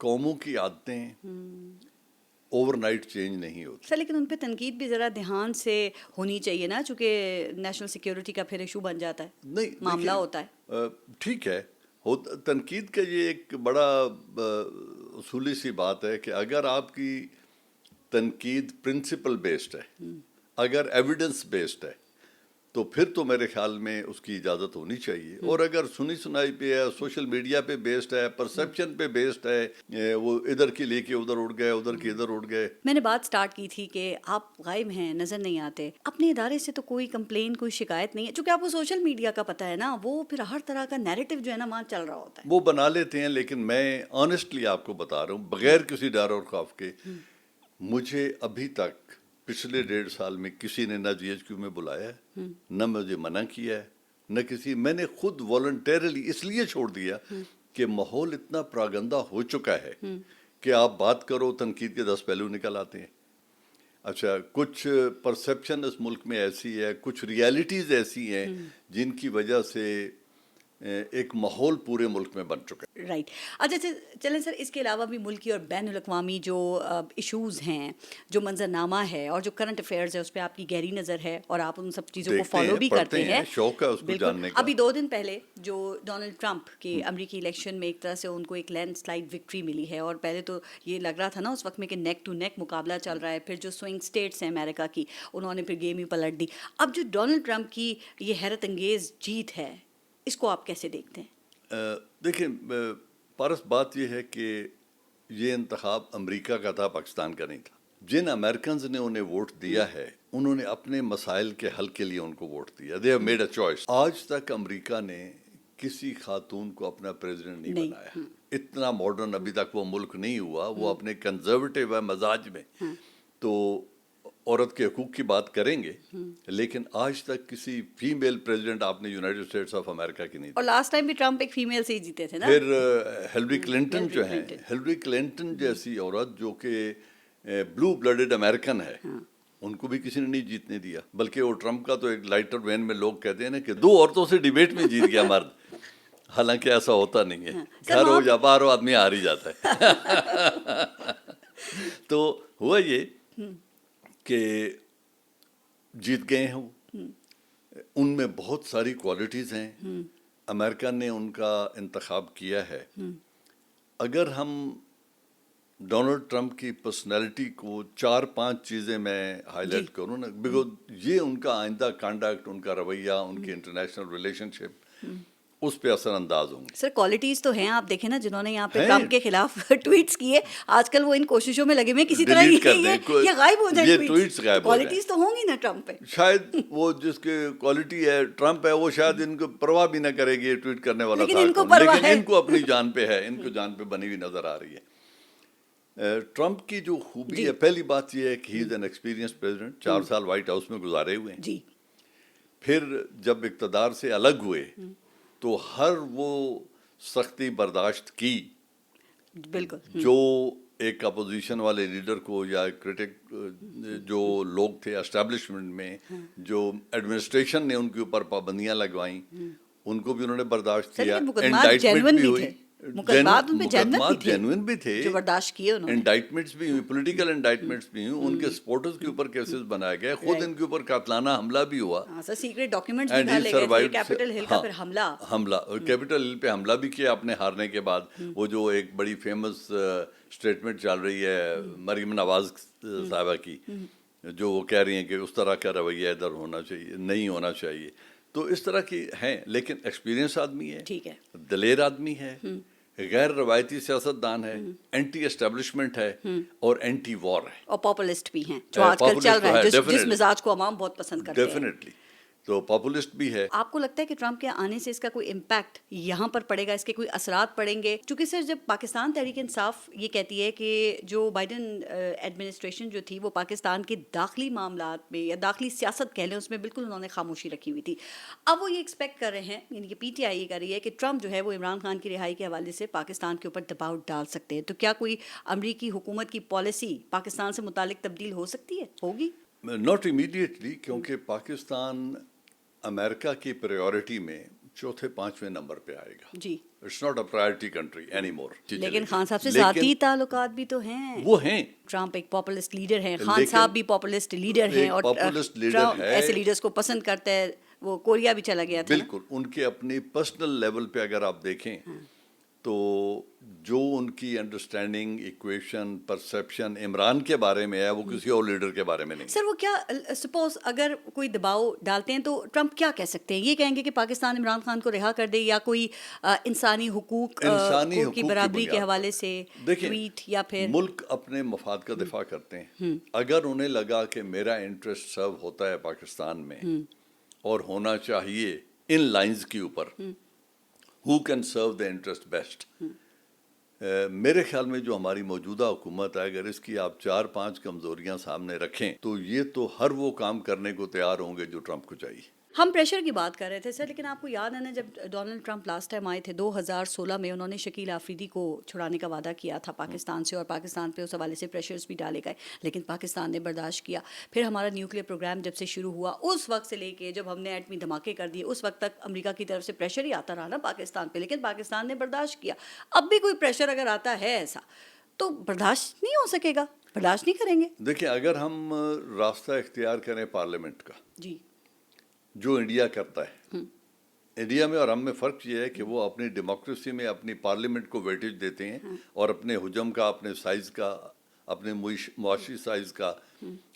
قوموں کی عادتیں اوور نائٹ چینج نہیں ہوتی. سر لیکن ان پہ تنقید بھی ذرا دھیان سے ہونی چاہیے نا, چونکہ نیشنل سیکیورٹی کا پھر ایشو بن جاتا ہے, نہیں معاملہ ہوتا ہے. ٹھیک ہے, تنقید کا یہ ایک بڑا اصولی سی بات ہے کہ اگر آپ کی تنقید پرنسپل بیسڈ ہے, اگر ایویڈنس بیسڈ ہے, تو پھر تو میرے خیال میں اس کی اجازت ہونی چاہیے. اور اگر سنی سنائی پہ ہے, سوشل میڈیا پہ بیسڈ ہے, پرسیپشن پہ بیسڈ ہے, وہ ادھر کی لے کے ادھر اڑ گئے, ادھر کی ادھر اڑ گئے. میں نے بات سٹارٹ کی تھی کہ آپ غائب ہیں, نظر نہیں آتے, اپنے ادارے سے تو کوئی کمپلین, کوئی شکایت نہیں ہے, چونکہ آپ کو سوشل میڈیا کا پتہ ہے نا, وہ پھر ہر طرح کا نیریٹو جو ہے نا وہاں چل رہا ہوتا ہے. وہ بنا لیتے ہیں, لیکن میں آنیسٹلی آپ کو بتا رہا ہوں, بغیر کسی ڈر اور خوف کے, مجھے ابھی تک پچھلے 1.5 سال میں کسی نے نہ جی ایچ کیو میں بلایا ہے, نہ مجھے منع کیا ہے, نہ کسی. میں نے خود والنٹیرلی اس لیے چھوڑ دیا کہ ماحول اتنا پراگندہ ہو چکا ہے کہ آپ بات کرو, تنقید کے 10 پہلو نکل آتے ہیں. اچھا, کچھ پرسیپشن اس ملک میں ایسی ہے, کچھ ریالٹیز ایسی ہیں جن کی وجہ سے ایک ماحول پورے ملک میں بن چکا ہے. رائٹ. اچھا چلیں سر, اس کے علاوہ بھی ملکی اور بین الاقوامی جو ایشوز ہیں, جو منظرنامہ ہے اور جو کرنٹ افیئرز ہے, اس پہ آپ کی گہری نظر ہے اور آپ ان سب چیزوں کو فالو بھی کرتے ہیں. شوق ہے اس کو جاننے کا. ابھی 2 دن پہلے جو ڈونلڈ ٹرمپ کے امریکی الیکشن میں ایک طرح سے ان کو ایک لینڈ سلائڈ وکٹری ملی ہے, اور پہلے تو یہ لگ رہا تھا نا اس وقت میں کہ نیک ٹو نیک مقابلہ چل رہا ہے. پھر جو سوئنگ اسٹیٹس ہیں امریکہ کی, انہوں نے پھر گیم ہی پلٹ دی. اب جو ڈونلڈ ٹرمپ کی یہ حیرت انگیز جیت ہے, اس کو آپ کیسے دیکھتے ہیں؟ دیکھیں پارس, بات یہ ہے کہ یہ انتخاب امریکہ کا تھا, پاکستان کا نہیں تھا. جن امریکنز نے انہیں ووٹ دیا ہے, انہوں نے اپنے مسائل کے حل کے لیے ان کو ووٹ دیا. They have made a choice. آج تک امریکہ نے کسی خاتون کو اپنا پریزیڈنٹ نہیں بنایا. اتنا ماڈرن ابھی تک وہ ملک نہیں ہوا. وہ اپنے کنزرویٹو ہے مزاج میں, تو عورت کے حقوق کی بات کریں گے, لیکن آج تک کسی فیمیل پریزیڈنٹ آپ نے یونائٹڈ اسٹیٹس آف امریکہ کی نہیں. اور لاسٹ ٹائم بھی ٹرمپ ایک فیمیل سے ہی جیتے تھے نا. پھر ہیلری کلنٹن جو ہیں, ہیلری کلنٹن جیسی عورت جو کہ بلو بلڈڈ امریکن ہے, ان کو بھی کسی نے نہیں جیتنے دیا. بلکہ وہ ٹرمپ کا تو ایک لائٹر وین میں لوگ کہتے ہیں نا کہ 2 عورتوں سے ڈیبیٹ میں جیت گیا مرد. حالانکہ ایسا ہوتا نہیں ہے, گھر ہو یا باہر ہو, آدمی ہار ہی جاتا ہے. تو ہوا یہ کہ جیت گئے ہیں وہ. ان میں بہت ساری کوالٹیز ہیں, امریکہ نے ان کا انتخاب کیا ہے. اگر ہم ڈونلڈ ٹرمپ کی پرسنالٹی کو 4-5 چیزیں میں ہائی لائٹ کروں نا, بیکاز یہ ان کا آئندہ کانڈکٹ, ان کا رویہ, ان کی انٹرنیشنل ریلیشن شپ, اس پہ اثر انداز ہوں گے. سر کوالٹیز تو ہیں, آپ دیکھیں نا, جنہوں نے یہاں پہ ٹرمپ کے خلاف ٹویٹس کیے, آج کل وہ ان کوششوں میں لگے ہوئے کسی طرح یہ غائب ہو جائیں. یہ ٹویٹس غائب ہو جائیں. کوالٹیز تو ہوں گی نا ٹرمپ پہ. شاید وہ جس کی کوالٹی ہے ٹرمپ ہے, وہ شاید ان کو پرواہ بھی نہ کرے گی یہ ٹویٹ کرنے والا تھا, لیکن ان کو اپنی جان پہ ہے, ان کو جان پہ بنی ہوئی نظر آ رہی ہے. ٹرمپ کی جو خوبی ہے, پہلی بات یہ ہے کہ ہی از این ایکسپیرینس پریزیڈنٹ. 4 سال وائٹ ہاؤس میں گزارے ہوئے ہیں. پھر جب اقتدار سے الگ ہوئے تو ہر وہ سختی برداشت کی بالکل, جو ایک اپوزیشن والے لیڈر کو یا کرٹک جو لوگ تھے اسٹیبلشمنٹ میں, جو ایڈمنسٹریشن نے ان کے اوپر پابندیاں لگوائیں, ان کو بھی انہوں نے برداشت کیا. انڈائٹمنٹ بھی ہوئی, مقدمات جینوئن بھی تھے, جو برداشت کیے انہوں نے. انڈائٹمنٹس بھی ہوئی, پولیٹیکل انڈائٹمنٹس بھی ہوئی, ان کے سپورٹرز کے اوپر کیسز بنائے گئے, خود ان کے اوپر قاتلانہ حملہ بھی ہوا. سر سیکریٹ ڈاکیومنٹس بھی ڈالے گئے تھے, کیپٹل ہل کا پھر حملہ کیپٹل ہل پہ حملہ بھی کیا اپنے ہارنے کے بعد. وہ جو ایک بڑی فیمس اسٹیٹمنٹ چل رہی ہے مریم نواز صاحبہ کی, جو وہ کہہ رہی ہیں کہ اس طرح کا رویہ ادھر ہونا چاہیے, نہیں ہونا چاہیے. تو اس طرح کی ہیں, لیکن ایکسپیرینس آدمی ہے, دلیر آدمی ہے, غیر روایتی سیاست دان ہے, اینٹی اسٹیبلشمنٹ ہے اور اینٹی وار ہے, اور پاپولسٹ بھی ہیں, جو آج کل چل رہا ہے, جس مزاج کو عوام بہت پسند کرتے ہیں. ڈیفینیٹلی, تو پاپولسٹ بھی ہے. آپ کو لگتا ہے کہ ٹرمپ کے آنے سے اس کا کوئی امپیکٹ یہاں پر پڑے گا, اس کے کوئی اثرات پڑیں گے؟ چونکہ سر جب پاکستان تحریک انصاف یہ کہتی ہے کہ جو بائیڈن ایڈمنسٹریشن جو تھی وہ پاکستان کے داخلی معاملات میں یا داخلی سیاست کہہ لیں اس میں بالکل انہوں نے خاموشی رکھی ہوئی تھی, اب وہ یہ ایکسپیکٹ کر رہے ہیں, یعنی کہ پی ٹی آئی یہ کر رہی ہے کہ ٹرمپ جو ہے وہ عمران خان کی رہائی کے حوالے سے پاکستان کے اوپر دباؤ ڈال سکتے ہیں. تو کیا کوئی امریکی حکومت کی پالیسی پاکستان سے متعلق تبدیل ہو سکتی ہے, ہوگی؟ ناٹ امیڈیٹلی, کیونکہ پاکستان امریکہ کی پریورٹی میں 4-5 نمبر پہ آئے گا. جی, it's not a priority country any more. لیکن خان صاحب سے ذاتی تعلقات بھی تو ہیں. وہ ہیں. ٹرمپ ایک پاپولسٹ لیڈر ہیں, خان صاحب بھی پاپولسٹ لیڈر ہیں, اور ٹرمپ ایسے لیڈرز کو پسند کرتا ہے. وہ کوریا بھی چلا گیا تھا. بالکل. ان کے اپنی پرسنل لیول پہ اگر آپ دیکھیں تو جو ان کی انڈرسٹینڈنگ, ایکویشن, پرسیپشن عمران کے بارے میں ہے وہ کسی اور لیڈر کے بارے میں نہیں. سر وہ کیا سپوز اگر کوئی دباؤ ڈالتے ہیں تو ٹرمپ کیا کہہ سکتے ہیں؟ یہ کہیں گے کہ پاکستان عمران خان کو رہا کر دے, یا کوئی انسانی حقوق کی برابری کے حوالے سے ٹویٹ, یا پھر ملک اپنے مفاد کا دفاع کرتے ہیں. اگر انہیں لگا کہ میرا انٹرسٹ سرو ہوتا ہے پاکستان میں اور ہونا چاہیے ان لائنز کے اوپر, who can serve the interest best. میرے خیال میں جو ہماری موجودہ حکومت ہے, اگر اس کی آپ 4-5 کمزوریاں سامنے رکھیں تو یہ تو ہر وہ کام کرنے کو تیار ہوں گے جو ٹرمپ کو چاہیے. ہم پریشر کی بات کر رہے تھے سر, لیکن آپ کو یاد ہے نا جب ڈونلڈ ٹرمپ لاسٹ ٹائم آئے تھے 2016 میں, انہوں نے شکیل آفریدی کو چھڑانے کا وعدہ کیا تھا پاکستان سے, اور پاکستان پہ اس حوالے سے پریشرز بھی ڈالے گئے, لیکن پاکستان نے برداشت کیا. پھر ہمارا نیوکلیئر پروگرام جب سے شروع ہوا, اس وقت سے لے کے جب ہم نے ایٹمی دھماکے کر دیے, اس وقت تک امریکہ کی طرف سے پریشر ہی آتا رہا نا پاکستان پہ, لیکن پاکستان نے برداشت کیا. اب بھی کوئی پریشر اگر آتا ہے ایسا تو برداشت نہیں ہو سکے گا, برداشت نہیں کریں گے. دیکھیں, اگر ہم راستہ اختیار کریں پارلیمنٹ کا, جی, جو انڈیا کرتا ہے, انڈیا میں اور ہم میں فرق یہ ہے کہ وہ اپنی ڈیموکریسی میں اپنی پارلیمنٹ کو ویٹیج دیتے ہیں, اور اپنے حجم کا, اپنے سائز کا, اپنے معاشی سائز کا,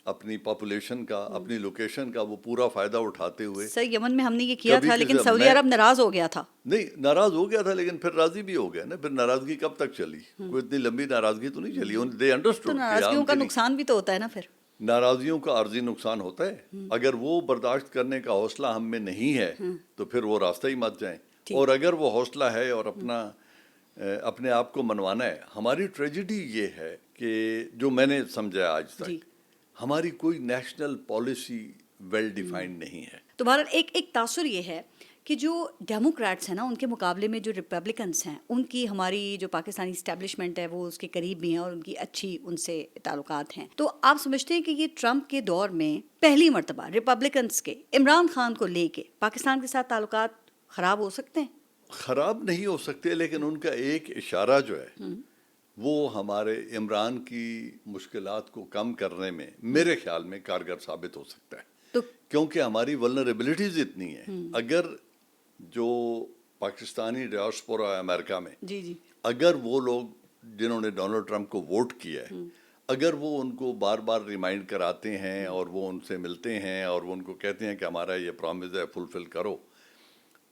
اپنی پاپولیشن کا, اپنی لوکیشن کا وہ پورا فائدہ اٹھاتے ہوئے. سر یمن میں ہم نے یہ کیا تھا, لیکن سعودی عرب ناراض ہو گیا تھا. نہیں, ناراض ہو گیا تھا, لیکن پھر راضی بھی ہو گیا نا. پھر ناراضگی کب تک چلی؟ کوئی اتنی لمبی ناراضگی تو نہیں چلی. They understood. تو ناراضگیوں کا نقصان بھی تو ہوتا ہے نا. پھر ناراضیوں کا عارضی نقصان ہوتا ہے. اگر وہ برداشت کرنے کا حوصلہ ہم میں نہیں ہے تو پھر وہ راستہ ہی مت جائیں. اور اگر وہ حوصلہ ہے اور اپنے آپ کو منوانا ہے, ہماری ٹریجڈی یہ ہے کہ جو میں نے سمجھا آج تک, ہماری کوئی نیشنل پالیسی ویل ڈیفائنڈ نہیں ہے. تو بہرحال ایک تاثر یہ ہے کہ جو ڈیموکریٹس ہیں نا, ان کے مقابلے میں جو ریپبلکنس ہیں, ان کی ہماری جو پاکستانی اسٹیبلشمنٹ ہے وہ اس کے قریب بھی ہیں, اور ان کی اچھی ان سے تعلقات ہیں. تو آپ سمجھتے ہیں کہ یہ ٹرمپ کے دور میں پہلی مرتبہ ریپبلکنس کے عمران خان کو لے کے پاکستان کے ساتھ تعلقات خراب ہو سکتے ہیں؟ خراب نہیں ہو سکتے, لیکن ان کا ایک اشارہ جو ہے وہ ہمارے عمران کی مشکلات کو کم کرنے میں میرے خیال میں کارگر ثابت ہو سکتا ہے. کیونکہ ہماری ولنریبلٹیز اتنی ہیں. اگر جو پاکستانی ڈیاسپورا ہے امریکہ میں, اگر وہ لوگ جنہوں نے ڈونلڈ ٹرمپ کو ووٹ کیا ہے, اگر وہ ان کو بار بار ریمائنڈ کراتے ہیں اور وہ ان سے ملتے ہیں اور وہ ان کو کہتے ہیں کہ ہمارا یہ پرامز ہے فلفل کرو,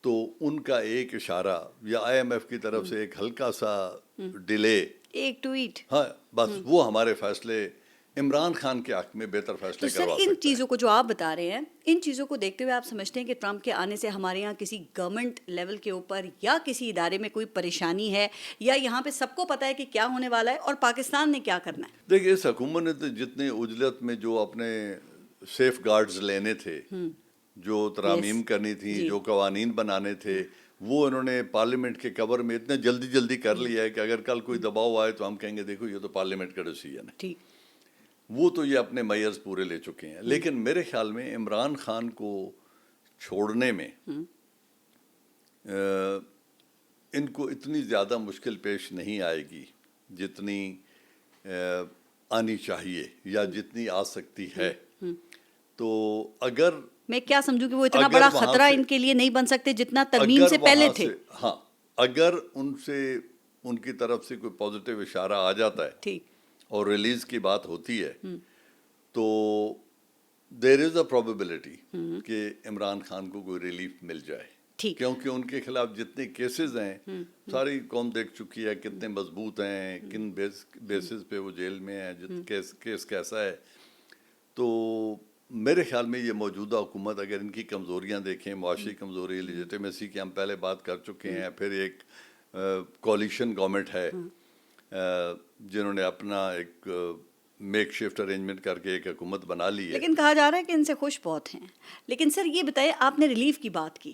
تو ان کا ایک اشارہ یا آئی ایم ایف کی طرف سے ایک ہلکا سا ڈیلے, ایک ٹویٹ, ہاں بس وہ ہمارے فیصلے عمران خان کے حق میں بہتر فیصلے کروا سکتا ہے. ان چیزوں کو جو آپ بتا رہے ہیں, ان چیزوں کو دیکھتے ہوئے آپ سمجھتے ہیں کہ ٹرمپ کے آنے سے ہمارے یہاں کسی گورنمنٹ لیول کے اوپر یا کسی ادارے میں کوئی پریشانی ہے, یا یہاں پہ سب کو پتہ ہے کہ کیا ہونے والا ہے اور پاکستان نے کیا کرنا ہے؟ دیکھیے, اس حکومت نے جتنے عجلت میں جو اپنے سیف گارڈز لینے تھے, جو ترامیم کرنی تھی, جو قوانین بنانے تھے, وہ انہوں نے پارلیمنٹ کے کور میں اتنے جلدی کر لیا ہے کہ اگر کل کوئی دباؤ آئے تو ہم کہیں گے دیکھو یہ تو پارلیمنٹ کا ڈیسیژن ہے. وہ تو یہ اپنے میئرز پورے لے چکے ہیں. لیکن میرے خیال میں عمران خان کو چھوڑنے میں ان کو اتنی زیادہ مشکل پیش نہیں آئے گی جتنی آنی چاہیے یا جتنی آ سکتی ہے. تو اگر میں کیا سمجھوں کہ وہ اتنا بڑا خطرہ ان کے لیے نہیں بن سکتے جتنا ترمیم سے پہلے تھے. ہاں, اگر ان کی طرف سے کوئی پازیٹیو اشارہ آ جاتا ہے اور ریلیز کی بات ہوتی ہے, تو دیر از اے پروبیبلٹی کہ عمران خان کو کوئی ریلیف مل جائے, کیونکہ ان کے خلاف جتنے کیسز ہیں ساری قوم دیکھ چکی ہے, کتنے مضبوط ہیں, کن بیسز پہ وہ جیل میں ہیں, کیس کیسا ہے. تو میرے خیال میں یہ موجودہ حکومت اگر ان کی کمزوریاں دیکھیں, معاشی کمزوری, لیجیٹیمیسی کی ہم پہلے بات کر چکے ہیں, پھر ایک کولیشن گورنمنٹ ہے جنہوں نے اپنا ایک میک شفٹ ارینجمنٹ کر کے ایک حکومت بنا لی ہے. لیکن کہا جا رہا ہے کہ ان سے خوش بہت ہیں. لیکن سر یہ بتائیں, آپ نے ریلیف کی بات کی,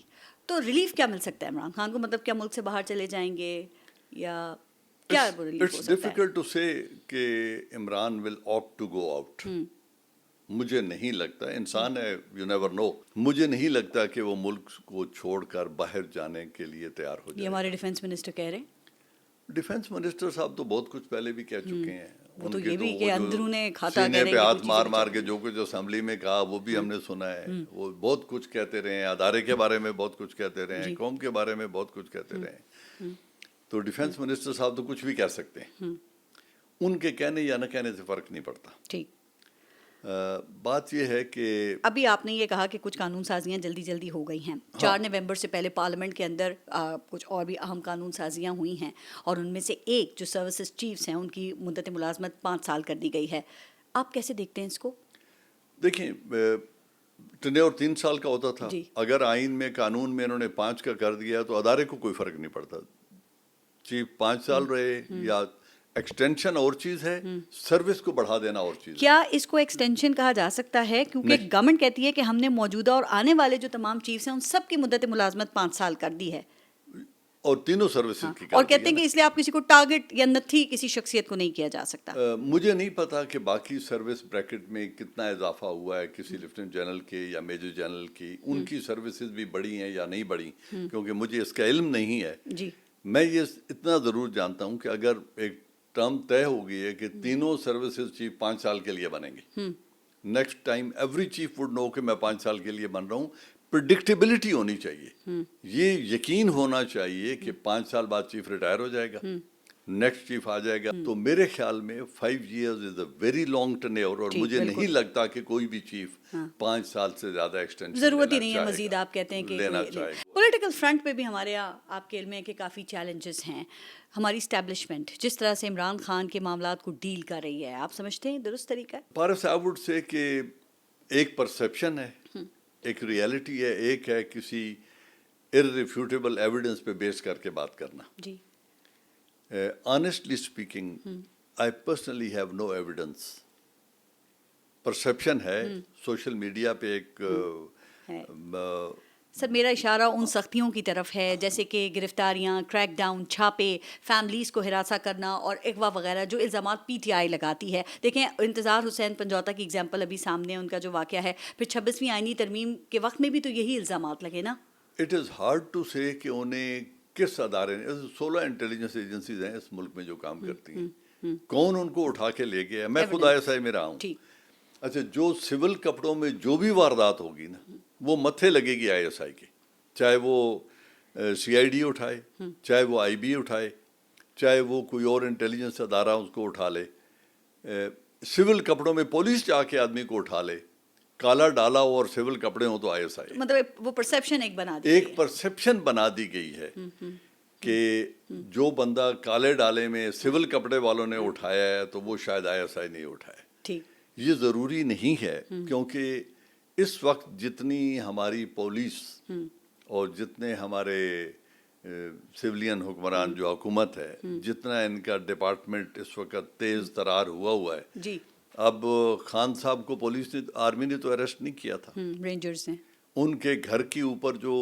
تو ریلیف کیا مل سکتا ہے عمران خان کو؟ مطلب کیا ملک سے باہر چلے جائیں گے یا کیا ریلیف ہو سکتا ہے؟ It's difficult to say کہ Imran will opt to go out. مجھے نہیں لگتا، انسان ہے، یو نیور نو، مجھے نہیں لگتا کہ وہ ملک کو چھوڑ کر باہر جانے کے لیے تیار ہو یہ جائے. ہمارے ڈیفینس منسٹر کہہ رہے ہیں. ڈیفینس منسٹر صاحب تو بہت کچھ پہلے بھی کہہ چکے ہیں. وہ تو ان کے یہ بھی وہ کہ جو اندرون کھاتا کہہ سینے رہے پہ ہیں کہ ہاتھ کچھ مار چیزیں مار چل کے رہی جو کچھ اسمبلی میں کہا وہ بھی ہم نے سنا ہے. وہ بہت کچھ کہتے رہے ہیں، ادارے کے بارے میں بہت کچھ کہتے رہے ہیں، قوم کے بارے میں بہت کچھ کہتے رہے ہیں. تو ڈیفینس منسٹر صاحب تو کچھ بھی کہہ سکتے ہیں، ان کے کہنے یا نہ کہنے سے فرق نہیں پڑتا. ٹھیک. بات یہ ہے کہ ابھی آپ نے یہ کہا کہ کچھ قانون سازیاں جلدی ہو گئی ہیں. 4 نومبر سے پہلے پارلیمنٹ کے اندر کچھ اور بھی اہم قانون سازیاں ہوئی ہیں، اور ان میں سے ایک جو سروسز چیفز ہیں ان کی مدت ملازمت 5 سال کر دی گئی ہے. آپ کیسے دیکھتے ہیں اس کو؟ دیکھیں، ٹینیور 3 سال کا ہوتا تھا. جی. اگر آئین میں قانون میں انہوں نے 5 کا کر دیا تو ادارے کو کوئی فرق نہیں پڑتا. چیف 5 سال رہے یا ایکسٹینشن اور چیز ہے، سروس کو بڑھا دینا اور چیز ہے. کیا اس کو ایکسٹینشن کہا جا سکتا ہے؟ کیونکہ گورنمنٹ کہتی ہے کہ ہم نے موجودہ اور آنے والے جو تمام چیفز ہیں ان سب کی مدت ملازمت 5 سال کر دی ہے، اور تینوں سروسز کی اور کہتے ہیں کہ اس لیے آپ کسی کو ٹارگٹ یا نتھی کسی شخصیت کو نہیں کیا جا سکتا. مجھے نہیں پتا کہ باقی سروس بریکٹ میں کتنا اضافہ ہوا ہے کسی لیفٹیننٹ جنرل کے یا میجر جنرل کی، ان کی سروسز بھی بڑھی ہیں یا نہیں بڑھی، کیونکہ مجھے اس کا علم نہیں ہے. جی. میں یہ اتنا ضرور جانتا ہوں کہ اگر ایک ٹرم طے ہو گئی ہے کہ تینوں سروسز چیف 5 سال کے لیے بنیں گے، next time every chief would know کہ میں 5 سال کے لیے بن رہا ہوں. پریڈکٹیبلٹی ہونی چاہیے، یہ یقین ہونا چاہیے کہ 5 سال بعد چیف ریٹائر ہو جائے گا، نیکسٹ چیف آ جائے گا. تو میرے خیال میں 5 years is a very long tenure, اور مجھے نہیں لگتا کہ کوئی بھی چیف 5 سال سے زیادہ ایکسٹینشن ضرورت ہی نہیں ہے مزید. آپ کہتے ہیں کہ لینا چاہے گا. پولیٹیکل فرنٹ پہ بھی ہمارے یہاں آپ کے علم ہے کہ کافی چیلنجز ہیں. ہماری اسٹیبلشمنٹ جس طرح سے عمران خان کے معاملات کو ڈیل کر رہی ہے، آپ سمجھتے ہیں درست طریقہ ہے؟ پارس آئی وڈ سے کہ ایک پرسیپشن ہے، ایک ریئلٹی ہے، ایک ہے کسی irrefutable ایویڈنس پہ بیس کر کے بات کرنا. جی. Honestly speaking I personally have no evidence. Perception ہے، سوشل میڈیا پہ ایک سر میرا اشارہ ان سختیوں کی طرف ہے جیسے کہ گرفتاریاں، کریک ڈاؤن، چھاپے، فیملیز کو ہراساں کرنا اور اغوا وغیرہ جو الزامات پی ٹی آئی لگاتی ہے. دیکھیں انتظار حسین پنجوتا کی اگزامپل ابھی سامنے ان کا جو واقعہ ہے، پھر 26ویں آئینی ترمیم کے وقت میں بھی تو یہی الزامات لگے نا. اٹ از ہارڈ ٹو سے کہ انہیں کس ادارے نے، 16 انٹیلیجنس ایجنسیز ہیں اس ملک میں جو کام کرتی ہیں، کون ان کو اٹھا کے لے گیا. میں خود ISI میں رہا ہوں. اچھا، جو سول کپڑوں میں جو بھی واردات ہوگی نا وہ متھے لگے گی ISI کے، چاہے وہ CID اٹھائے، چاہے وہ IB اٹھائے، چاہے وہ کوئی اور انٹیلیجنس ادارہ اس کو اٹھا لے. سول کپڑوں میں پولیس جا کے آدمی کو اٹھا لے، کالا ڈالا ہو اور سول کپڑے ہوں تو ISI. مطلب وہ پرسیپشن ایک پرسیپشن بنا دی گئی ہے کہ جو بندہ کالے ڈالے میں سول کپڑے والوں نے اٹھایا ہے تو وہ شاید ISI نہیں اٹھایا. یہ ضروری نہیں ہے، کیونکہ اس وقت جتنی ہماری پولیس اور جتنے ہمارے سویلین حکمران جو حکومت ہے، جتنا ان کا ڈپارٹمنٹ اس وقت تیز ترار ہوا ہے. اب خان صاحب کو پولیس نے، آرمی نے تو اریسٹ نہیں کیا تھا، رینجرز نے. ان کے گھر کے اوپر جو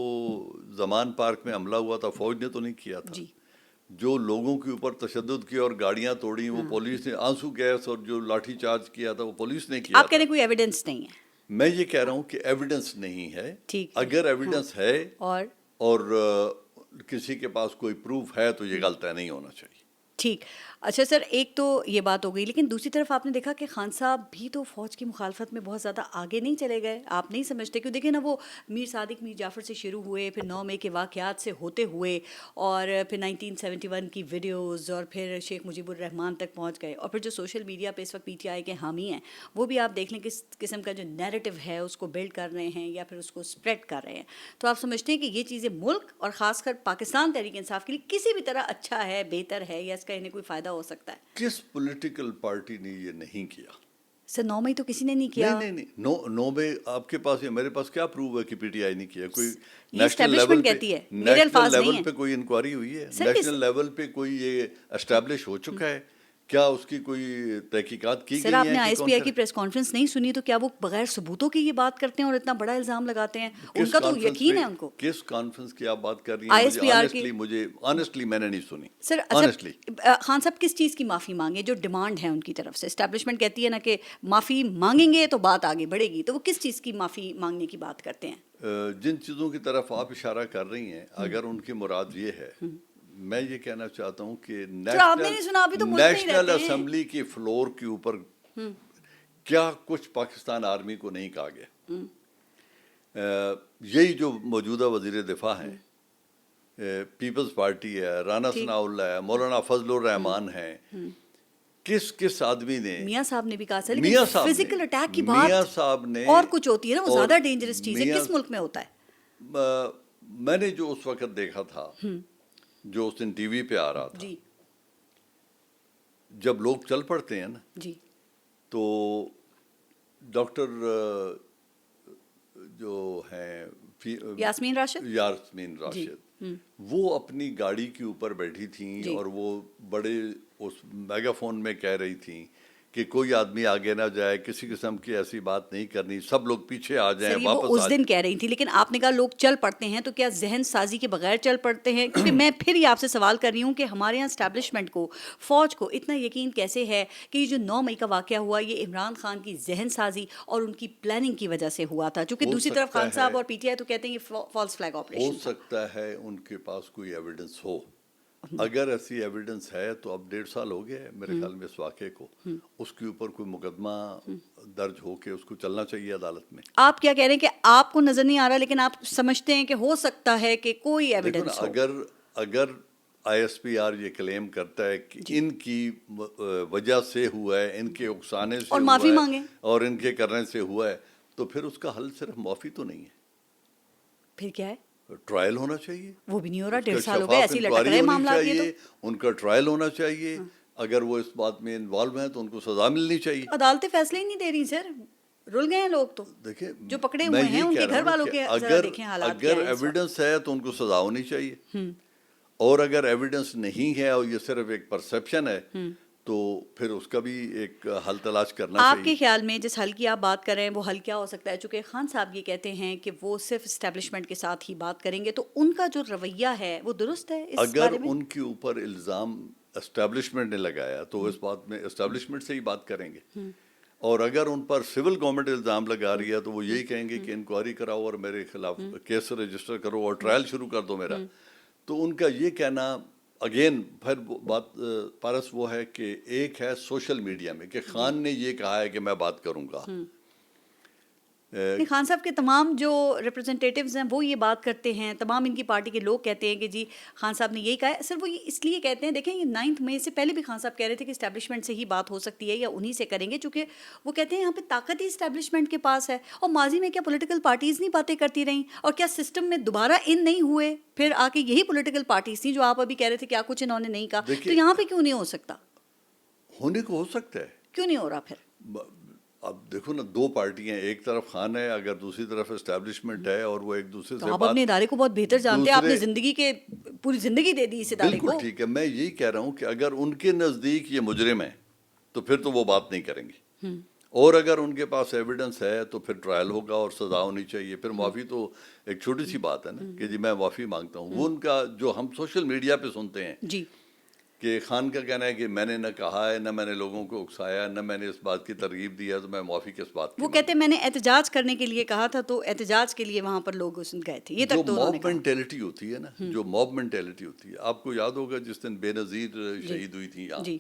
زمان پارک میں حملہ ہوا تھا فوج نے تو نہیں کیا تھا. جو لوگوں کے اوپر تشدد کیا اور گاڑیاں توڑی وہ پولیس نے، آنسو گیس اور جو لاٹھی چارج کیا تھا وہ پولیس نے کیا. آپ کہہ رہے کوئی ایویڈنس نہیں ہے؟ میں یہ کہہ رہا ہوں کہ ایویڈنس نہیں ہے. اگر ایویڈنس ہے اور کسی کے پاس کوئی پروف ہے تو یہ غلط نہیں ہونا چاہیے. ٹھیک. اچھا سر، ایک تو یہ بات ہو گئی، لیکن دوسری طرف آپ نے دیکھا کہ خان صاحب بھی تو فوج کی مخالفت میں بہت زیادہ آگے نہیں چلے گئے. آپ نہیں سمجھتے؟ کیوں دیکھیں نا، وہ میر صادق میر جعفر سے شروع ہوئے، پھر 9 مئی کے واقعات سے ہوتے ہوئے، اور پھر 1971 کی ویڈیوز، اور پھر شیخ مجیب الرحمان تک پہنچ گئے، اور پھر جو سوشل میڈیا پہ اس وقت PTI کے حامی ہیں وہ بھی آپ دیکھ لیں کس قسم کا جو نیریٹو ہے اس کو بلڈ کر رہے ہیں یا پھر اس کو اسپریڈ کر رہے ہیں. تو آپ سمجھتے ہیں کہ یہ چیزیں ملک اور خاص کر پاکستان تحریک انصاف کے لیے کسی بھی طرح اچھا ہے، بہتر ہے، یا اس کا انہیں کوئی فائدہ ہو سکتا ہے؟ کس پولیٹیکل پارٹی نے یہ نہیں کیا؟ سر 9 مئی تو کسی نے نہیں کیا. نہیں 9 مئی آپ کے پاس یا میرے پاس کیا پروف ہے کہ PTI نہیں کیا؟ کوئی نیشنل لیول پہ کوئی انکوائری ہوئی ہے؟ نیشنل لیول پہ کوئی یہ اسٹیبلش ہو چکا ہے کیا اس کی کوئی تحقیقات کی سر گئی آپ نے ہیں آئی کہ ایس کون پی آئی سا کی پریس کانفرنس نہیں سنی تو کیا وہ بغیر ثبوتوں کی یہ بات کرتے ہیں اور اتنا بڑا الزام لگاتے ہیں؟ ان کا تو یقین ہے ان کو. کس کانفرنس کی آپ بات کر رہی آئی ہیں؟ ایس پی آر کی. مجھے آنیسٹلی میں نے نہیں سنی. سر آنیسٹلی خان صاحب کس چیز کی معافی مانگے جو ڈیمانڈ ہے ان کی طرف سے؟ اسٹیبلشمنٹ کہتی ہے نا کہ معافی مانگیں گے تو بات آگے بڑھے گی، تو وہ کس چیز کی معافی مانگنے کی بات کرتے ہیں؟ جن چیزوں کی طرف آپ اشارہ کر رہی ہیں، اگر ان کی مراد یہ ہے، میں یہ کہنا چاہتا ہوں کہ سر آپ نے نہیں سنا، ابھی تو ملک میں ہی نیشنل رہتے ہیں. اسمبلی کی فلور کے اوپر کیا کچھ پاکستان آرمی کو نہیں کہا گیا. یہی جو موجودہ وزیر دفاع ہیں، پیپلز پارٹی ہے، رانا ثناء اللہ ہے، مولانا فضل الرحمان ہے، کس آدمی نے، میاں صاحب نے بھی کہا سر، میاں لیکن صاحب فزیکل اٹیک کی میاں بات صاحب نے اور کچھ ہوتی ہے نا، وہ اور زیادہ ڈینجرس چیز ہے. میاں کس ملک میں ہوتا ہے؟ میں نے جو اس وقت دیکھا تھا، جو اس دن ٹی وی پہ آ رہا تھا، جی جب لوگ چل پڑتے ہیں نا جی تو ڈاکٹر جو ہیں یاسمین راشد یاسمین جی راشد، وہ اپنی گاڑی کے اوپر بیٹھی تھیں جی. اور وہ بڑے اس میگا فون میں کہہ رہی تھیں کہ کوئی آدمی آگے نہ جائے، کسی قسم کی ایسی بات نہیں کرنی، سب لوگ پیچھے آ جائیں، سر یہ وہ واپس اس دن کہہ رہی تھی، لیکن آپ نے کہا لوگ چل پڑتے ہیں، تو کیا ذہن سازی کے بغیر چل پڑتے ہیں؟ کیونکہ میں پھر یہ آپ سے سوال کر رہی ہوں کہ ہمارے یہاں اسٹیبلشمنٹ کو، فوج کو اتنا یقین کیسے ہے کہ یہ جو 9 مئی کا واقعہ ہوا یہ عمران خان کی ذہن سازی اور ان کی پلاننگ کی وجہ سے ہوا تھا؟ چونکہ دوسری طرف خان صاحب اور پی ٹی آئی تو کہتے ہیں یہ فالس فلیگ ہو آپریشن تھا. سکتا ہے ان کے پاس کوئی ایویڈنس ہو. اگر ایسی ایویڈنس ہے تو اب 1.5 سال ہو گیا ہے میرے خیال میں اس واقعے کو، اس کے اوپر کوئی مقدمہ درج ہو کے اس کو چلنا چاہیے عدالت میں. آپ کیا کہہ رہے ہیں کہ آپ کو نظر نہیں آ رہا، لیکن آپ سمجھتے ہیں کہ ہو سکتا ہے کہ کوئی ایویڈنس ہو؟ اگر آئی ایس پی آر یہ کلیم کرتا ہے کہ ان کی وجہ سے ہوا ہے، ان کے اکسانے سے اور ہوا معافی ہے مانگیں اور ان کے کرنے سے ہوا ہے، تو پھر اس کا حل صرف معافی تو نہیں ہے، پھر کیا ہے؟ ٹرائل ہونا چاہیے. وہ بھی نہیں ہو رہا، اس کا 1.5 سال ہو گئے شفاف ایسے ہی لٹک انکوائری رہے ہونی معاملات. یہ تو چاہیے، ان کا ٹرائل ہونا چاہیے. اگر وہ اس بات میں انوالو ہیں تو ان کو سزا ملنی چاہیے. عدالتیں فیصلے ہی نہیں دے رہی سر، رل گئے ہیں لوگ. تو دیکھیں جو پکڑے میں ہوئے ہیں یہی ان کہہ کے رہا گھر ہوں نا والوں کہ کے ذرا دیکھیں حالات کیا اگر ہیں اس وقت. ایویڈنس ہے تو ان کو سزا ہونی چاہیے، اور اگر ایویڈنس نہیں ہے اور یہ صرف ایک پرسیپشن ہے تو پھر اس کا بھی ایک حل تلاش کرنا آپ چاہیے. کے خیال میں جس حل کی آپ بات کر رہے ہیں وہ حل کیا ہو سکتا ہے؟ چونکہ خان صاحب یہ کہتے ہیں کہ وہ صرف اسٹیبلشمنٹ کے ساتھ ہی بات کریں گے، تو ان کا جو رویہ ہے وہ درست ہے اس اگر بارے میں؟ ان کے اوپر الزام اسٹیبلشمنٹ نے لگایا تو اس بات میں اسٹیبلشمنٹ سے ہی بات کریں گے، اور اگر ان پر سول گورنمنٹ الزام لگا رہی ہے تو وہ یہی کہیں گے کہ انکوائری کراؤ اور میرے خلاف کیس رجسٹر کرو اور ٹرائل شروع کر دو میرا. تو ان کا یہ کہنا اگین پھر بات پارس وہ ہے کہ ایک ہے سوشل میڈیا میں کہ خان نے یہ کہا ہے کہ میں بات کروں گا. خان صاحب کے تمام جو ریپرزنٹیٹیوز ہیں وہ یہ بات کرتے ہیں، تمام ان کی پارٹی کے لوگ کہتے ہیں کہ جی خان صاحب نے یہی کہا ہے. سر وہ اس لیے کہتے ہیں، دیکھیں یہ 9 مئی سے پہلے بھی خان صاحب کہہ رہے تھے کہ اسٹیبلشمنٹ سے ہی بات ہو سکتی ہے یا انہی سے کریں گے، چونکہ وہ کہتے ہیں یہاں پہ طاقت ہی اسٹیبلشمنٹ کے پاس ہے. اور ماضی میں کیا پولیٹیکل پارٹیز نہیں باتیں کرتی رہیں، اور کیا سسٹم میں دوبارہ ان نہیں ہوئے پھر آ کے یہی پولیٹیکل پارٹیز تھیں جو آپ ابھی کہہ رہے تھے کیا کچھ انہوں نے نہیں کہا؟ تو یہاں پہ کیوں نہیں ہو سکتا؟ ہونے کو ہو سکتا ہے، کیوں نہیں ہو رہا پھر؟ اب دیکھو نا، 2 پارٹیاں، ایک طرف خان ہے، اگر دوسری طرف اسٹیبلشمنٹ ہے اور وہ ایک دوسرے سے آپ اپنے ادارے کو بہت بہتر جانتے ہیں، آپ نے زندگی کے پوری زندگی دے دی اس ادارے کو. بالکل ٹھیک ہے. میں یہی کہہ رہا ہوں کہ اگر ان کے نزدیک یہ مجرم ہے تو پھر تو وہ بات نہیں کریں گے، اور اگر ان کے پاس ایویڈنس ہے تو پھر ٹرائل ہوگا اور سزا ہونی چاہیے. پھر معافی تو ایک چھوٹی سی بات ہے نا کہ جی میں معافی مانگتا ہوں. وہ ان کا جو ہم سوشل میڈیا پہ سنتے ہیں جی کہ خان کا کہنا ہے کہ میں نے نہ کہا ہے، نہ میں نے لوگوں کو اکسایا، نہ میں نے اس بات کی ترغیب دی ہے، تو میں معافی کس بات کی. وہ کہتے ہیں میں نے احتجاج کرنے کے لیے کہا تھا، تو احتجاج کے لیے وہاں پر لوگ اس گئے تھے. یہ جو تک تو انہوں نے موب کہا. مینٹیلٹی ہوتی ہے نا، جو موب مینٹیلٹی ہوتی ہے، آپ کو یاد ہوگا جس دن بے نظیر شہید ہوئی تھی یہاں، جی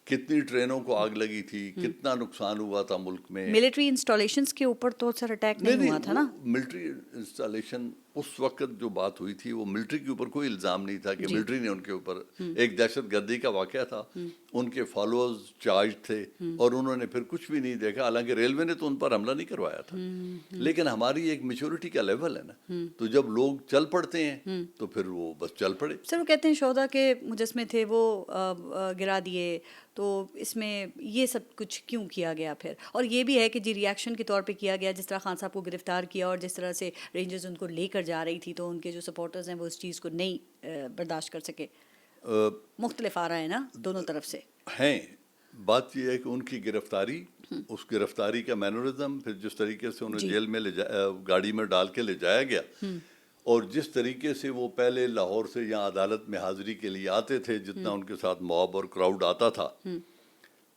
کتنی ٹرینوں کو آگ لگی تھی، کتنا نقصان ہوا تھا ملک میں. ملٹری انسٹالیشنز کے اوپر تو سر اٹیک نہیں ہوا تھا نا. ملٹری انسٹالیشن اس وقت جو بات ہوئی تھی وہ ملٹری کے اوپر کوئی الزام نہیں تھا کہ ملٹری نے ان کے اوپر، ایک دہشت گردی کا واقعہ تھا، ان کے فالوورز چارج تھے اور انہوں نے پھر کچھ بھی نہیں دیکھا. حالانکہ ریلوے نے تو ان پر حملہ نہیں کروایا تھا، لیکن ہماری ایک میچورٹی کا لیول ہے نا، تو جب لوگ چل پڑتے ہیں تو پھر وہ بس چل پڑے. سر وہ کہتے ہیں شہدا کے مجسمے تھے وہ گرا دیے، تو اس میں یہ سب کچھ کیوں کیا گیا پھر؟ اور یہ بھی ہے کہ جی ریاکشن کے طور پہ کیا گیا، جس طرح خان صاحب کو گرفتار کیا اور جس طرح سے رینجرز ان کو لے کر جا رہی تھی، تو ان کے جو سپورٹرز ہیں وہ اس چیز کو نہیں برداشت کر سکے. مختلف آ رہا ہے نا دونوں طرف سے. ہیں. بات یہ ہے کہ ان کی گرفتاری، اس گرفتاری کا مینورزم، پھر جس طریقے سے انہیں جیل میں گاڑی میں ڈال کے لے جایا گیا، اور جس طریقے سے وہ پہلے لاہور سے یہاں عدالت میں حاضری کے لیے آتے تھے، جتنا ان کے ساتھ موب اور کراؤڈ آتا تھا،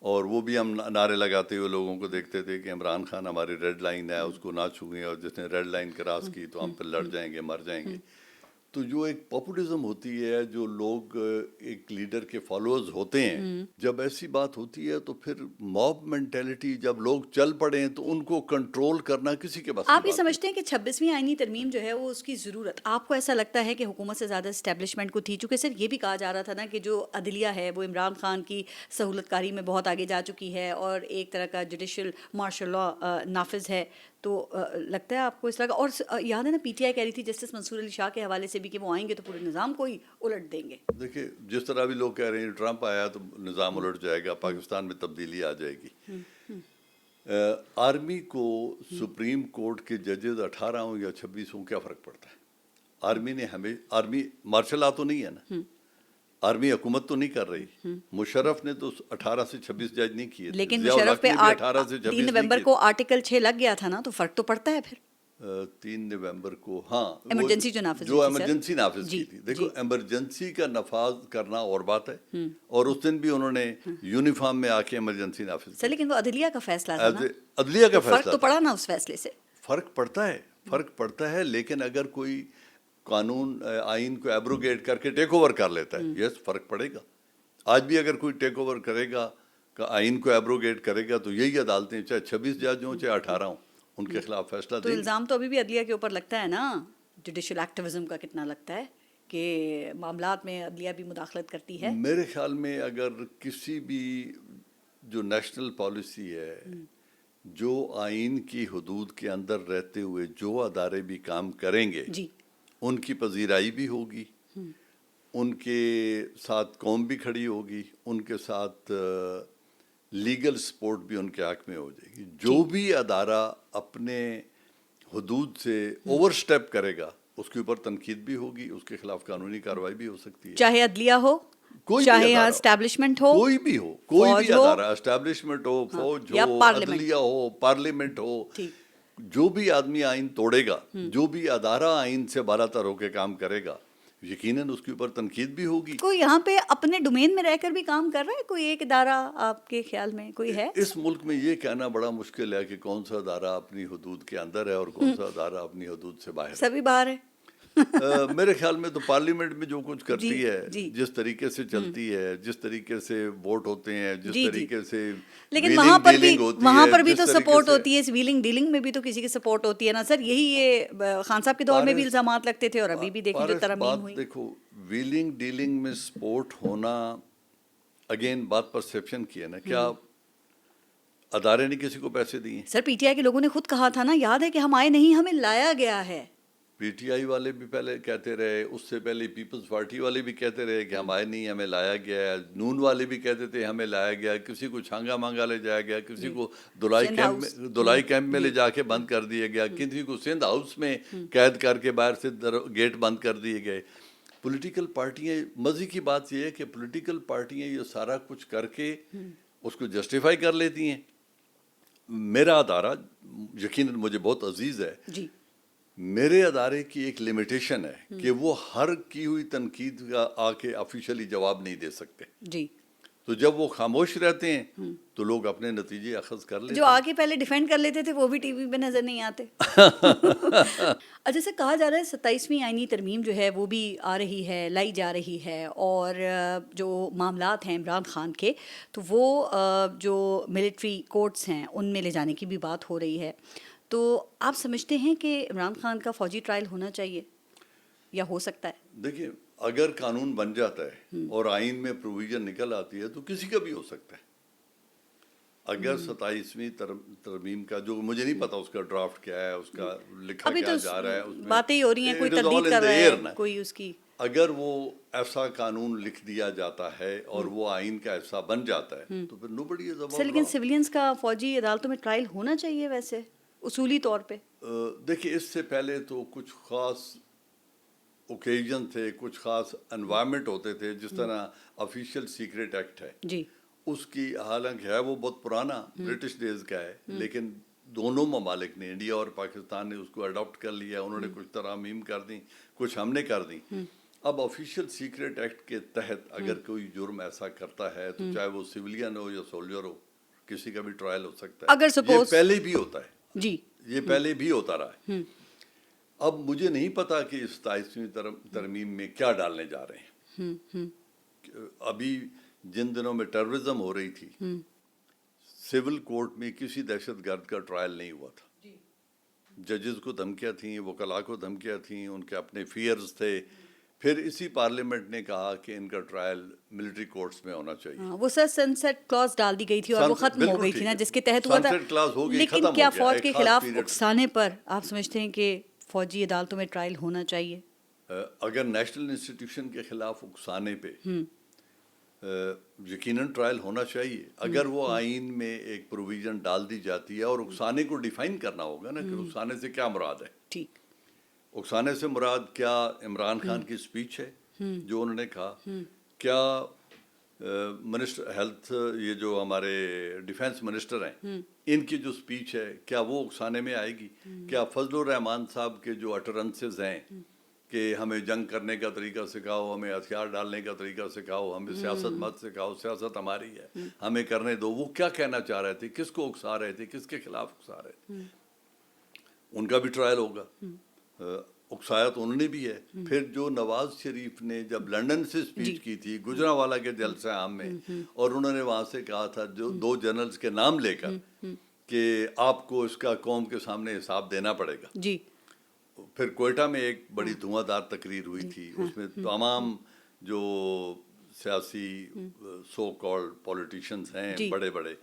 اور وہ بھی ہم نعرے لگاتے ہوئے لوگوں کو دیکھتے تھے کہ عمران خان ہماری ریڈ لائن ہے، اس کو نہ چھوئیں، اور جس نے ریڈ لائن کراس کی تو ہم پہ لڑ جائیں گے، مر جائیں گے. تو جو ایک پاپولزم ہوتی ہے، جو لوگ ایک لیڈر کے فالوورز ہوتے ہیں، جب ایسی بات ہوتی ہے تو پھر موب مینٹیلٹی، جب لوگ چل پڑیں تو ان کو کنٹرول کرنا کسی کے بس کی آپ یہ بات سمجھتے ہیں کہ 26ویں آئینی ترمیم جو ہے وہ اس کی ضرورت آپ کو ایسا لگتا ہے کہ حکومت سے زیادہ اسٹیبلشمنٹ کو تھی؟ چونکہ صرف یہ بھی کہا جا رہا تھا نا کہ جو عدلیہ ہے وہ عمران خان کی سہولت کاری میں بہت آگے جا چکی ہے اور ایک طرح کا جوڈیشل مارشل لا نافذ ہے. تو لگتا ہے آپ کو اس طرح کا؟ اور یاد ہے نا پی ٹی آئی کہہ رہی تھی جسٹس منصور علی شاہ کے حوالے سے بھی کہ وہ آئیں گے تو پورے نظام کو ہی الٹ دیں گے. دیکھیے، جس طرح بھی لوگ کہہ رہے ہیں ٹرمپ آیا تو نظام الٹ جائے گا، پاکستان میں تبدیلی آ جائے گی. آرمی کو سپریم کورٹ کے ججز 18 ہوں یا 26 ہوں، کیا فرق پڑتا ہے؟ آرمی نے آرمی مارشل لا تو نہیں ہے نا، آرمی حکومت تو نہیں کر رہی. مشرف نے تو 18 سے 26 جج نہیں کیے، لیکن ضیاء مشرف الحق پہ نے بھی 18 سے 26 3 نہیں نومبر کیے. کو آرٹیکل 6 لگ گیا تھا نا، تو فرق تو پڑتا ہے پھر. 3 نومبر کو، ہاں، ایمرجنسی جو نافذ جو ہوئی تھی، ایمرجنسی نافذ کی تھی. دیکھو، ایمرجنسی کا نفاذ کرنا اور بات ہے، اور اس دن بھی انہوں نے یونیفارم میں آ کے ایمرجنسی نافذ کی. سر لیکن وہ عدلیہ کا فیصلہ تھا نا، عدلیہ کا تو فرق فیصلہ تو تھا. پڑا نا اس فیصلے سے. فرق پڑتا ہے، لیکن اگر کوئی قانون آئین کو ایبروگیٹ کر کے ٹیک اوور کر لیتا ہے، یس فرق پڑے گا. آج بھی اگر کوئی ٹیک اوور کرے گا، آئین کو ایبروگیٹ کرے گا، تو یہی عدالتیں، چاہے 26 جج ہوں چاہے 18 ہوں، ان کے خلاف فیصلہ تو دیں گے. الزام تو ابھی بھی عدلیہ کے اوپر لگتا ہے نا، جوڈیشل ایکٹیویزم کا کتنا لگتا ہے کہ معاملات میں عدلیہ بھی مداخلت کرتی ہے. میرے خیال میں اگر کسی بھی جو نیشنل پالیسی ہے، جو آئین کی حدود کے اندر رہتے ہوئے جو ادارے بھی کام کریں گے، جی، ان کی پذیرائی بھی ہوگی، ان کے ساتھ قوم بھی کھڑی ہوگی، ان کے ساتھ لیگل سپورٹ بھی ان کے حق میں ہو جائے گی. جو بھی ادارہ اپنے حدود سے اوور سٹیپ کرے گا، اس کے اوپر تنقید بھی ہوگی، اس کے خلاف قانونی کارروائی بھی ہو سکتی ہے. چاہے عدلیہ ہو، چاہے یہاں اسٹیبلشمنٹ ہو، کوئی بھی ہو، کوئی بھی ادارہ، اسٹیبلشمنٹ ہو، فوج ہو، عدلیہ ہو، پارلیمنٹ ہو، جو بھی آدمی آئین توڑے گا، جو بھی ادارہ آئین سے بالا تر ہو کے کام کرے گا، یقیناً اس کے اوپر تنقید بھی ہوگی. کوئی یہاں پہ اپنے ڈومین میں رہ کر بھی کام کر رہا ہے؟ کوئی ایک ادارہ آپ کے خیال میں کوئی ہے؟ اس ملک میں یہ کہنا بڑا مشکل ہے کہ کون سا ادارہ اپنی حدود کے اندر ہے اور کون سا ادارہ اپنی حدود سے باہر ہے. سبھی باہر ہے. میرے خیال میں تو پارلیمنٹ میں جو کچھ کرتی ہے، جی، جس طریقے سے چلتی ہے، جس طریقے سے ووٹ ہوتے ہیں، جس طریقے سے لیکن وہاں پر بھی تو سپورٹ ہوتی ہے. اس ویلنگ ڈیلنگ میں بھی تو کسی کی سپورٹ ہوتی ہے نا سر. یہی یہ خان صاحب کے دور میں بھی الزامات لگتے تھے، اور ابھی بھی دیکھیں جو ترامیم ہوئی. دیکھو، ویلنگ ڈیلنگ میں سپورٹ ہونا، اگین بات پرسیپشن کی ہے نا. کیا ادارے نے کسی کو پیسے دیے؟ سر پی ٹی آئی کے لوگوں نے خود کہا تھا نا، یاد ہے کہ ہم آئے نہیں، ہمیں لایا گیا ہے. پی ٹی آئی والے بھی پہلے کہتے رہے، اس سے پہلے پیپلز پارٹی والے بھی کہتے رہے کہ ہم آئے نہیں، ہمیں لایا گیا ہے. نون والے بھی کہتے تھے ہمیں لایا گیا. کسی کو چھانگا مانگا لے جایا گیا، کسی کو دلائی کیمپ میں لے جا کے بند کر دیا گیا، کسی کو سندھ ہاؤس میں قید کر کے باہر سے گیٹ بند کر دیے گئے. پولیٹیکل پارٹیاں، مزے کی بات یہ ہے کہ پولیٹیکل پارٹیاں یہ سارا کچھ کر کے اس کو جسٹیفائی کر لیتی ہیں. میرا ادارہ یقیناً مجھے بہت عزیز ہے، جی، میرے ادارے کی ایک لمیٹیشن ہے کہ وہ ہر کی ہوئی تنقید کا آ کے آفیشلی جواب نہیں دے سکتے. جی، تو جب وہ خاموش رہتے ہیں تو لوگ اپنے نتیجے اخذ کر لیتے ہیں. جو آگے پہلے ڈیفینڈ کر لیتے تھے وہ بھی ٹی وی پہ نظر نہیں آتے. جیسے کہا جا رہا ہے 27ویں آئینی ترمیم جو ہے وہ بھی آ رہی ہے، لائی جا رہی ہے، اور جو معاملات ہیں عمران خان کے، تو وہ جو ملٹری کورٹس ہیں ان میں لے جانے کی بھی بات ہو رہی ہے. تو آپ سمجھتے ہیں کہ عمران خان کا فوجی ٹرائل ہونا چاہیے یا ہو سکتا ہے؟ دیکھیے، اگر قانون بن جاتا ہے اور آئین میں پروویژن نکل آتی ہے تو کسی کا بھی ہو سکتا ہے. اگر 27ویں ترمیم کا، جو مجھے نہیں پتا اس کا ڈرافٹ کیا ہے، اس کا لکھا کیا جا رہا ہے، اس میں باتیں ہی ہو رہی ہیں، کوئی تردید کر رہا ہے، کوئی اس کی. اگر وہ ایسا قانون لکھ دیا جاتا ہے اور وہ آئین کا حصہ بن جاتا ہے تو پھر nobody is above law. لیکن سویلینز کا فوجی عدالتوں میں ٹرائل ہونا چاہیے ویسے اصولی طور پہ. دیکھیے، اس سے پہلے تو کچھ خاص اوکیجن تھے, کچھ خاص انوائرمنٹ ہوتے تھے, جس طرح آفیشیل سیکریٹ ایکٹ ہے جی اس کی, حالانکہ ہے وہ بہت پرانا برٹش ڈیز کا ہے, لیکن دونوں ممالک نے, انڈیا اور پاکستان نے اس کو اڈاپٹ کر لیا. انہوں نے کچھ ترامیم کر دیں, کچھ ہم نے کر دیں. اب آفیشیل سیکریٹ ایکٹ کے تحت اگر کوئی جرم ایسا کرتا ہے تو چاہے وہ سویلین ہو یا سولجر ہو, کسی کا بھی ٹرائل ہو سکتا ہے. اگر یہ suppose پہلے بھی ہوتا ہے, جی یہ پہلے بھی ہوتا رہا ہے. اب مجھے نہیں پتا کہ اس 27ویں ترمیم میں کیا ڈالنے جا رہے ہیں. ابھی جن دنوں میں ٹیررزم ہو رہی تھی, سول کورٹ میں کسی دہشت گرد کا ٹرائل نہیں ہوا تھا. ججز کو دھمکیاں تھیں, وکلاء کو دھمکیاں تھیں, ان کے اپنے فیئرز تھے. پھر اسی پارلیمنٹ نے کہا کہ ان کا ٹرائل ملٹری کورٹس میں ہونا چاہیے. وہ سر سنسیٹ کلاز ڈال دی گئی تھی اور وہ ختم ہو گئی تھی نا, جس کے تحت ہوا تھا. سنسیٹ کلاز ہو گئی, لیکن ختم ہو کیا گیا فوج ایک کے خاص خلاف پیریڈ. اکسانے پر آپ سمجھتے ہیں کہ فوجی عدالتوں میں ٹرائل ہونا چاہیے؟ اگر نیشنل انسٹیٹیوشن کے خلاف اکسانے پہ یقیناً ٹرائل ہونا چاہیے. اگر وہ آئین میں ایک پروویژن ڈال دی جاتی ہے, اور اکسانے کو ڈیفائن کرنا ہوگا نا کہ اکسانے سے کیا مراد ہے. ٹھیک, اکسانے سے مراد کیا عمران خان کی اسپیچ ہے جو انہوں نے کہا, کیا منسٹر ہیلتھ, یہ جو ہمارے ڈیفینس منسٹر ہیں, ان کی جو اسپیچ ہے کیا وہ اکسانے میں آئے گی؟ کیا فضل الرحمان صاحب کے جو اٹرنسز ہیں کہ ہمیں جنگ کرنے کا طریقہ سکھاؤ, ہمیں ہتھیار ڈالنے کا طریقہ سکھاؤ, ہمیں سیاست مت سکھاؤ, سیاست ہماری ہے, ہمیں کرنے دو, وہ کیا کہنا چاہ رہے تھے, کس کو اکسا رہے تھے, کس کے خلاف اکسا رہے تھے؟ ان کا بھی ٹرائل ہوگا. اکسایا تو انہوں نے بھی ہے. پھر جو نواز شریف نے جب لنڈن سے اسپیچ کی تھی گجرانوالہ کے جلسہ عام میں, اور انہوں نے وہاں سے کہا تھا جو 2 جنرلز کے نام لے کر کہ آپ کو اس کا قوم کے سامنے حساب دینا پڑے گا. جی پھر کوئٹہ میں ایک بڑی دھواں دار تقریر ہوئی تھی, اس میں تمام جو سیاسی سو کالڈ پولیٹیشینز ہیں بڑے بڑے,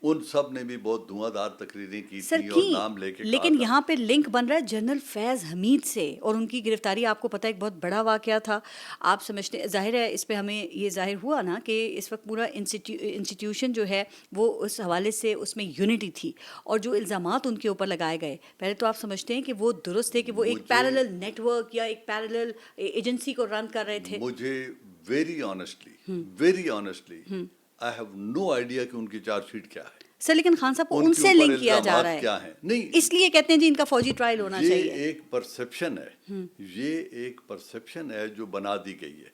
ان سب نے بھی بہت دھواں دار تقریریں کی تھیں اور نام لے کے کہا. لیکن یہاں پہ لنک بن رہا ہے جنرل فیض حمید سے, اور ان کی گرفتاری آپ کو پتہ ہے ایک بہت بڑا واقعہ تھا. آپ سمجھتے, ظاہر ہے اس پہ ہمیں یہ ظاہر ہوا نا کہ اس وقت پورا انسٹیٹیوشن جو ہے وہ اس حوالے سے اس میں یونٹی تھی, اور جو الزامات ان کے اوپر لگائے گئے, پہلے تو آپ سمجھتے ہیں کہ وہ درست تھے کہ وہ ایک پیرالل نیٹ ورک یا ایک پیرالل ایجنسی کو رن کر رہے تھے؟ مجھے very honestly I have no idea کہ ان کی چارج شیٹ کیا ہے سر. لیکن خان صاحب ان سے لنک کیا جا رہا ہے, کیا ہے, نہیں اس لیے کہتے ہیں جی ان کا فوجی ٹرائل ہونا چاہیے. یہ ایک پرسپشن ہے, یہ ایک پرسپشن ہے جو بنا دی گئی ہے.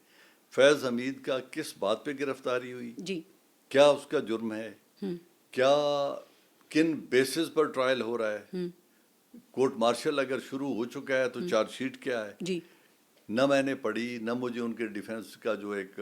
فیض حمید کا کس بات پہ گرفتاری ہوئی, جی کیا اس کا جرم ہے, کیا کن بیسز پر ٹرائل ہو رہا ہے, کورٹ مارشل اگر شروع ہو چکا ہے تو چارج شیٹ کیا ہے. جی نہ میں نے پڑھی, نہ مجھے ان کے ڈیفینس کا جو ایک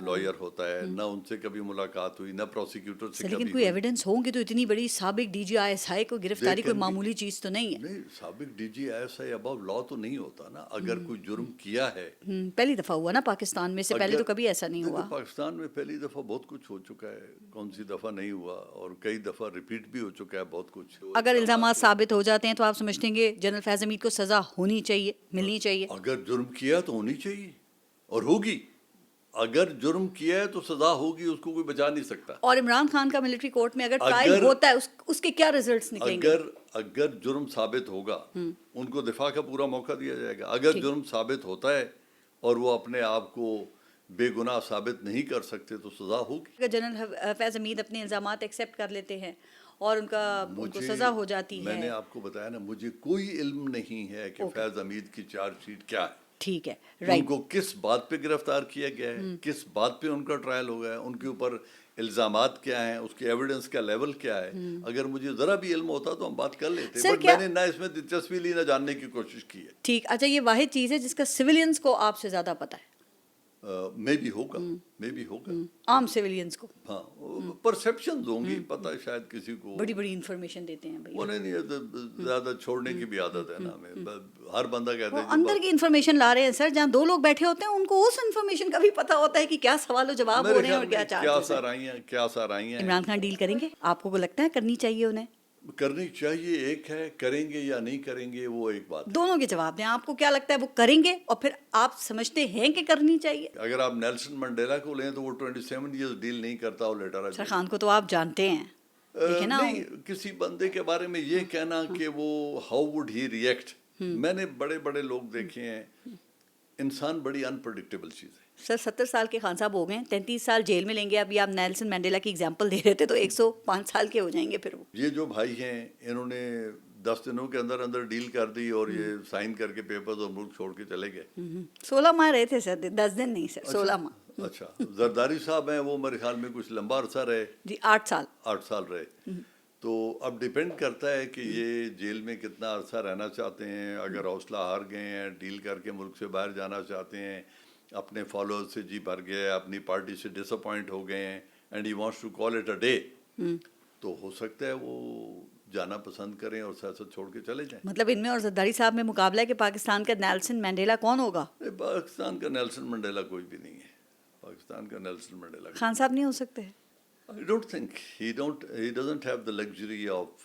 لائر ہوتا ہے, نہ ان سے کبھی ملاقات ہوئی, نہ پروسیکیوٹر سے کبھی. لیکن کوئی ایویڈنس ہوں گے تو اتنی بڑی سابق D G I S I کو گرفتاری کوئی معمولی چیز تو نہیں ہے. نہیں, سابق D G I S I ابو لا تو نہیں ہوتا نا. اگر کوئی جرم کیا ہے, پہلی دفعہ ہوا نا پاکستان میں, سے پہلے تو کبھی ایسا نہیں ہوا. پاکستان میں پہلی دفعہ بہت کچھ ہو چکا ہے, کون سی دفعہ نہیں ہوا, اور کئی دفعہ ریپیٹ بھی ہو چکا ہے بہت کچھ. اگر الزامات ثابت ہو جاتے ہیں تو آپ سمجھتے ہیں کہ جنرل فیض حمید کو سزا ہونی چاہیے, ملنی چاہیے؟ اگر جرم کیا تو ہونی چاہیے اور ہوگی. اگر جرم کیا ہے تو سزا ہوگی, اس کو کوئی بچا نہیں سکتا. اور عمران خان کا ملٹری کورٹ میں اگر ٹرائل ہوتا ہے اس کے کیا ریزلٹس نکلیں گے؟ اگر جرم ثابت ہوگا ان کو دفاع کا پورا موقع دیا جائے گا. اگر جرم ثابت ہوتا ہے اور وہ اپنے آپ کو بے گناہ ثابت نہیں کر سکتے تو سزا ہوگی. اگر جنرل فیض حمید اپنے الزامات ایکسیپٹ کر لیتے ہیں اور ان کو سزا ہو جاتی ہے. میں نے آپ کو بتایا نا, مجھے کوئی علم نہیں ہے کہ فیض حمید کی چارج شیٹ کیا ہے. ٹھیک ہے, ان کو کس بات پہ گرفتار کیا گیا ہے, کس بات پہ ان کا ٹرائل ہو گیا ہے, ان کے اوپر الزامات کیا ہیں, اس کے ایویڈنس کا لیول کیا ہے. اگر مجھے ذرا بھی علم ہوتا تو ہم بات کر لیتے, بٹ میں نے نہ اس میں دلچسپی لی, نہ جاننے کی کوشش کی ہے. ٹھیک, اچھا یہ واحد چیز ہے جس کا سویلینز کو آپ سے زیادہ پتہ ہے. میں بھی ہوگا عام سویلینز کو. ہاں, پرسیپشنز ہوں گی, پتہ شاید کسی کو بڑی انفارمیشن دیتے ہیں بھائی. انہیں نہیں, زیادہ چھوڑنے کی بھی عادت ہے نا ہمیں. ہر بندہ کہتا ہے اندر کی انفارمیشن لا رہے ہیں سر, جہاں 2 لوگ بیٹھے ہوتے ہیں ان کو اس انفارمیشن کا بھی پتہ ہوتا ہے کہ کیا سوال و جواب ہو رہے ہیں اور کیا چارجز ہیں. کیا سارائیں ہیں. عمران خان ڈیل کریں گے, آپ کو لگتا ہے کرنی چاہیے انہیں؟ کرنی چاہیے ایک ہے, کریں گے یا نہیں کریں گے وہ ایک بات ہے. دونوں کے جواب دیں, آپ کو کیا لگتا ہے وہ کریں گے, اور پھر آپ سمجھتے ہیں کہ کرنی چاہیے؟ اگر آپ نیلسن منڈیلا کو لیں تو وہ 27 ایئرز ڈیل نہیں کرتا, وہ لیٹر آ سر خان کو تو آپ جانتے ہیں. نہیں, کسی بندے کے بارے میں یہ کہنا کہ وہ ہاؤ وڈ ہی ریئیکٹ, میں نے بڑے بڑے لوگ دیکھے ہیں انسان بڑی انپرڈکٹیبل چیز ہے. سر 70 سال کے خان صاحب ہو گئے ہیں, 33 سال جیل میں لیں گے. ابھی آپ نیلسن مینڈیلا کی ایگزامپل دے رہے تھے, تو 105 سال کے ہو جائیں گے پھر وہ. یہ جو بھائی ہیں انہوں نے 10 دنوں کے اندر اندر ڈیل کر دی اور یہ سائن کر کے پیپرز اور ملک چھوڑ کے چلے گئے. 16 ماہ رہے تھے سر, 10 دن نہیں سر, 16 ماہ. اچھا, زرداری صاحب ہیں وہ میرے خیال میں کچھ لمبا عرصہ رہے. جی 8 سال. 8 سال رہے. تو اب ڈیپینڈ کرتا ہے کہ یہ جیل میں کتنا عرصہ رہنا چاہتے ہیں. اگر حوصلہ ہار گئے ہیں, ڈیل کر کے ملک سے باہر جانا چاہتے ہیں, اپنے فالوورز سے جی بھر گئے, اپنی پارٹی سے ڈس اپوائنٹ ہو گئے ہیں, and he wants to call it a day, تو ہو سکتا ہے وہ جانا پسند کریں اور سیاست چھوڑ کے چلے جائیں. مطلب ان میں اور زرداری صاحب میں مقابلہ ہے کہ پاکستان کا نیلسن مینڈیلا کون ہوگا؟ پاکستان کا نیلسن منڈیلا کوئی بھی نہیں ہے. پاکستان کا نیلسن منڈیلا خان صاحب نہیں ہو سکتے؟ I don't think he doesn't have the luxury of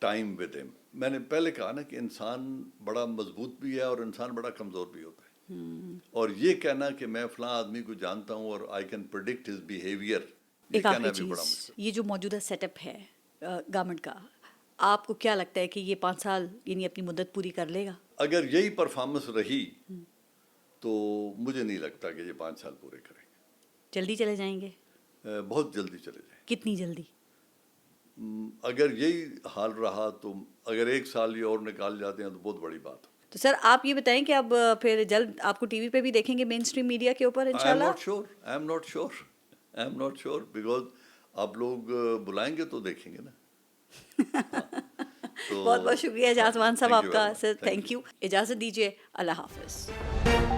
time with him. میں نے پہلے کہا نا کہ انسان بڑا مضبوط بھی ہے اور انسان بڑا کمزور بھی ہوتا ہے. اور یہ کہنا کہ میں فلاں آدمی کو جانتا ہوں اور I can predict his behavior, یہ ایک کہنا آخری بھی بڑا چیز, مشکل. یہ جو موجودہ سیٹ اپ ہے گورنمنٹ کا, آپ کو کیا لگتا ہے کہ یہ 5 سال یعنی اپنی مدت پوری کر لے گا؟ اگر یہی پرفارمنس رہی تو مجھے نہیں لگتا کہ یہ 5 سال پورے کریں گے. جلدی چلے جائیں گے؟ بہت جلدی چلے جائیں. کتنی جلدی؟ اگر یہی حال رہا تو اگر 1 سال یہ اور نکال جاتے ہیں تو بہت بڑی بات. تو سر آپ یہ بتائیں کہ اب پھر جلد آپ کو ٹی وی پہ بھی دیکھیں گے مین اسٹریم میڈیا کے اوپر انشاءاللہ؟ I am not sure because آپ لوگ بلائیں گے تو دیکھیں گے نا. بہت بہت شکریہ اعجاز مان صاحب آپ کا. Sir thank you. اجازت دیجیے, اللہ حافظ.